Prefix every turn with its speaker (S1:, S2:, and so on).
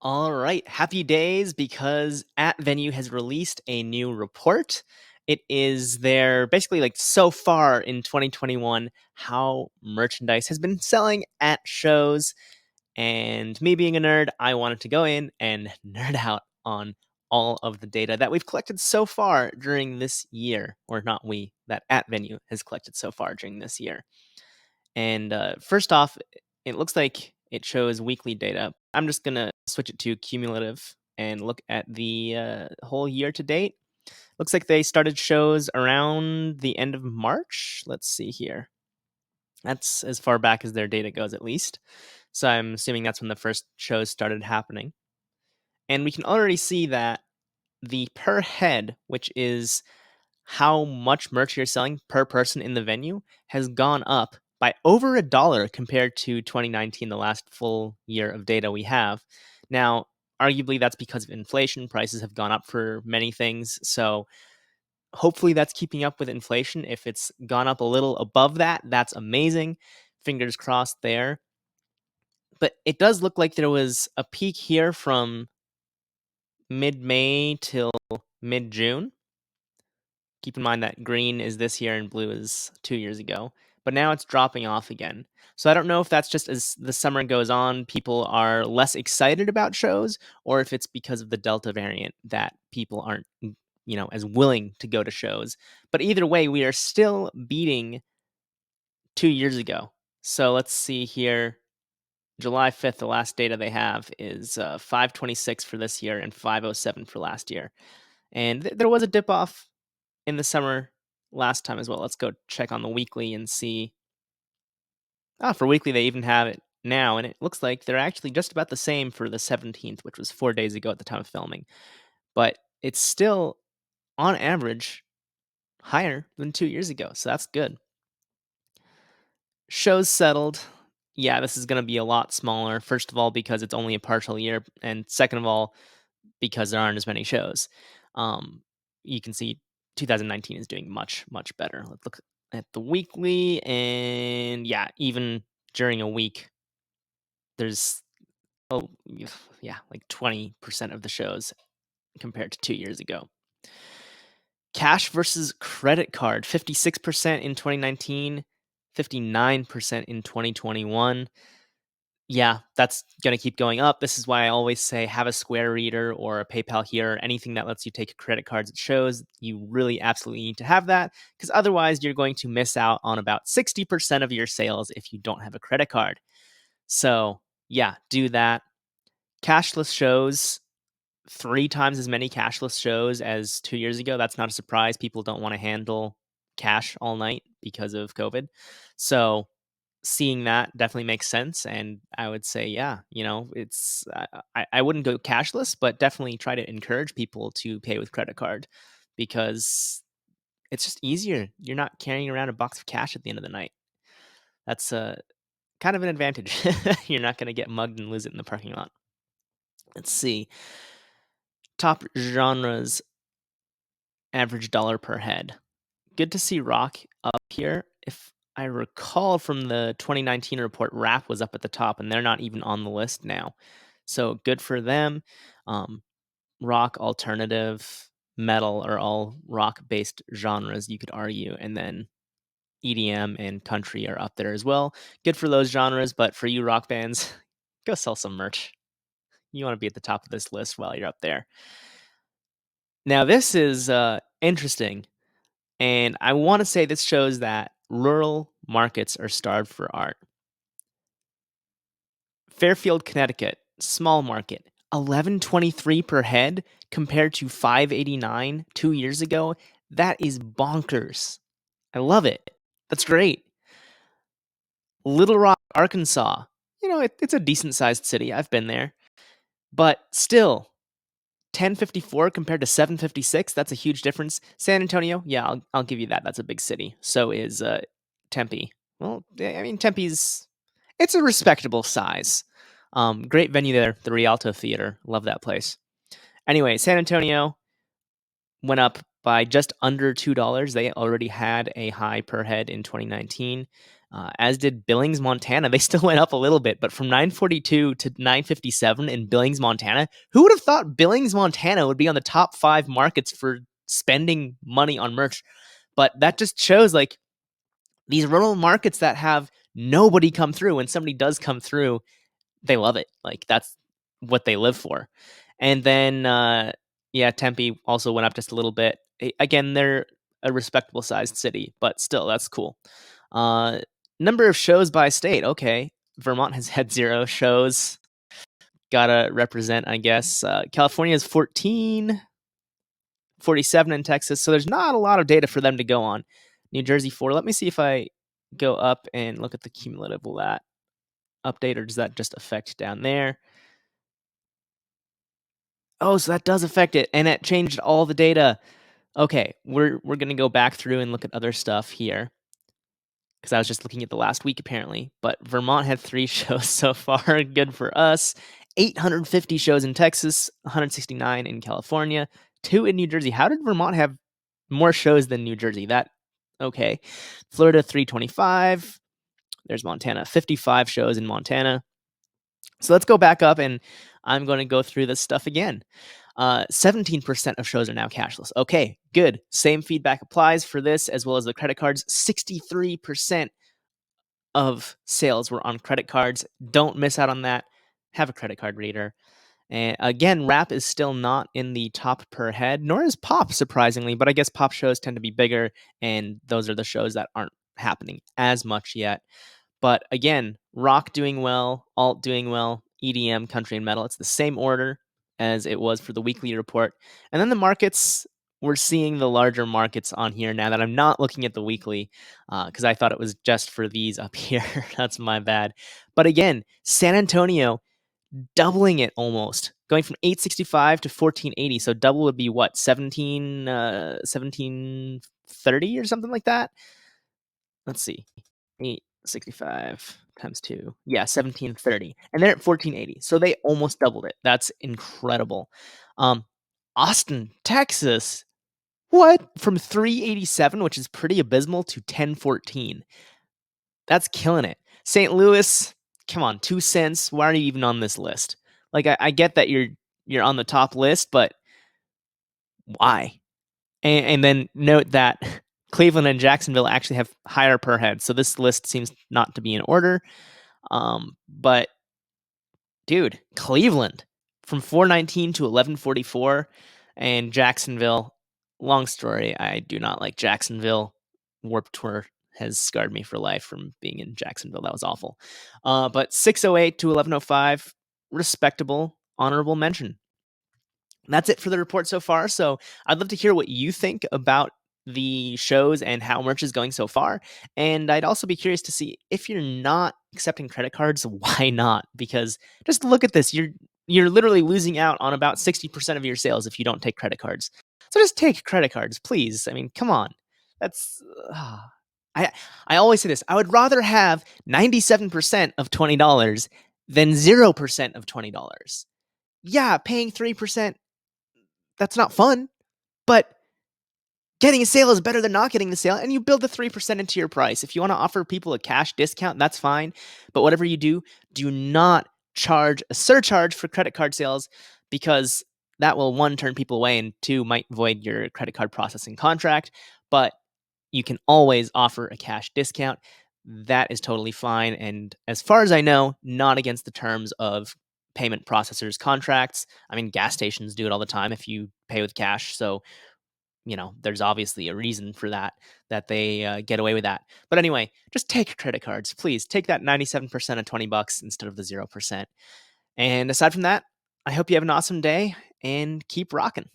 S1: All right, happy days because atVenu has released a new report. It is their basically like so far in 2021 how merchandise has been selling at shows. And me being a nerd, I wanted to go in and nerd out on all of the data that we've collected so far during this year, or not we, that atVenu has collected so far during this year. And first off, it looks like it shows weekly data. I'm just going to switch it to cumulative and look at the whole year to date. Looks like they started shows around the end of March. Let's see here. That's as far back as their data goes, at least. So I'm assuming that's when the first shows started happening. And we can already see that the per head, which is how much merch you're selling per person in the venue, has gone up by over $1 compared to 2019, the last full year of data we have. Now, arguably that's because of inflation. Prices have gone up for many things. So hopefully that's keeping up with inflation. If it's gone up a little above that, that's amazing. Fingers crossed there. But it does look like there was a peak here from mid-May till mid-June. Keep in mind that green is this year and blue is 2 years ago, but now it's dropping off again. So I don't know if that's just as the summer goes on, people are less excited about shows, or if it's because of the Delta variant that people aren't, as willing to go to shows. But either way, we are still beating 2 years ago. So let's see here. July 5th, the last data they have is 526 for this year and 507 for last year. And there was a dip off in the summer last time as well. Let's go check on the weekly and see. For weekly, they even have it now, and it looks like they're actually just about the same for the 17th, which was 4 days ago at the time of filming. But it's still, on average, higher than 2 years ago, so that's good. Shows settled. Yeah, this is going to be a lot smaller. First of all, because it's only a partial year, and second of all, because there aren't as many shows. You can see 2019 is doing much, much better. Let's look at the weekly, and yeah, even during a week, there's like 20% of the shows compared to 2 years ago. Cash versus credit card, 56% in 2019, 59% in 2021. Yeah, that's going to keep going up. This is why I always say have a Square reader or a PayPal here, or anything that lets you take credit cards at shows. You really absolutely need to have that, because otherwise you're going to miss out on about 60% of your sales if you don't have a credit card. So yeah, do that. Cashless shows, 3 times as many cashless shows as 2 years ago. That's not a surprise. People don't want to handle cash all night because of COVID. So seeing that definitely makes sense. And I would say, yeah, it's I wouldn't go cashless, but definitely try to encourage people to pay with credit card, because it's just easier. You're not carrying around a box of cash at the end of the night. That's kind of an advantage. You're not going to get mugged and lose it in the parking lot. Let's see. Top genres, average dollar per head. Good to see rock up here. If I recall from the 2019 report, rap was up at the top, and they're not even on the list now. So good for them. Rock, alternative, metal are all rock-based genres, you could argue, and then EDM and country are up there as well. Good for those genres, but for you rock bands, go sell some merch. You want to be at the top of this list while you're up there. Now, this is interesting. And I want to say this shows that rural markets are starved for art. Fairfield, Connecticut, small market, 1123 per head compared to 589 2 years ago. That is bonkers. I love it. That's great. Little Rock, Arkansas. It's a decent sized city. I've been there. But still, 1054 compared to 756, that's a huge difference. San Antonio, yeah, I'll give you that. That's a big city. So is Tempe. Well, I mean, it's a respectable size. Great venue there, the Rialto Theater. Love that place. Anyway, San Antonio went up by just under $2. They already had a high per head in 2019. as did Billings, Montana. They still went up a little bit, but from 942 to 957 in Billings, Montana. Who would have thought Billings, Montana would be on the top 5 markets for spending money on merch? But that just shows like these rural markets that have nobody come through. When somebody does come through, they love it. Like that's what they live for. And then, yeah, Tempe also went up just a little bit. Again, they're a respectable sized city, but still, that's cool. Uh, Number of shows by state. Okay, Vermont has had 0 shows. Gotta represent, I guess. California is 14, 47 in Texas. So there's not a lot of data for them to go on. New Jersey 4. Let me see if I go up and look at the cumulative. Will that update or does that just affect down there? Oh, so that does affect it, and it changed all the data. Okay, we're gonna go back through and look at other stuff here because I was just looking at the last week apparently. But Vermont had 3 shows so far. Good for us. 850 shows in Texas, 169 in California, 2 in New Jersey. How did Vermont have more shows than New Jersey? That okay. Florida 325. There's Montana, 55 shows in Montana. So let's go back up and I'm going to go through this stuff again. 17% of shows are now cashless. Okay, good. Same feedback applies for this as well as the credit cards. 63% of sales were on credit cards. Don't miss out on that. Have a credit card reader. And again, rap is still not in the top per head, nor is pop, surprisingly. But I guess pop shows tend to be bigger, and those are the shows that aren't happening as much yet. But again, rock doing well, alt doing well, EDM, country, and metal. It's the same order as it was for the weekly report. And then the markets, we're seeing the larger markets on here now that I'm not looking at the weekly because I thought it was just for these up here. That's my bad. But again, San Antonio doubling it almost, going from 865 to 1480. So double would be what, 1730 or something like that? Let's see. 865 times 2. Yeah, 1730. And they're at 1480. So they almost doubled it. That's incredible. Austin, Texas. What? From 387, which is pretty abysmal, to 1014. That's killing it. St. Louis, come on, 2 cents. Why are you even on this list? Like I get that you're on the top list, but why? And then note that Cleveland and Jacksonville actually have higher per head. So this list seems not to be in order. But dude, Cleveland from 419 to 1144 and Jacksonville. Long story. I do not like Jacksonville. Warped Tour has scarred me for life from being in Jacksonville. That was awful. But 608 to 1105, respectable, honorable mention. That's it for the report so far. So I'd love to hear what you think about the shows and how merch is going so far. And I'd also be curious to see if you're not accepting credit cards, why not? Because just look at this. You're literally losing out on about 60% of your sales if you don't take credit cards. So just take credit cards, please. I mean, come on. That's I always say this. I would rather have 97% of $20 than 0% of $20. Yeah, paying 3%, that's not fun, but getting a sale is better than not getting the sale, and you build the 3% into your price. If you want to offer people a cash discount, that's fine, but whatever you do, do not charge a surcharge for credit card sales because that will, 1, turn people away, and 2, might void your credit card processing contract, but you can always offer a cash discount. That is totally fine, and as far as I know, not against the terms of payment processors contracts. I mean, gas stations do it all the time if you pay with cash. So, there's obviously a reason for that they get away with that. But anyway, just take credit cards. Please take that 97% of $20 instead of the 0%. And aside from that, I hope you have an awesome day and keep rocking.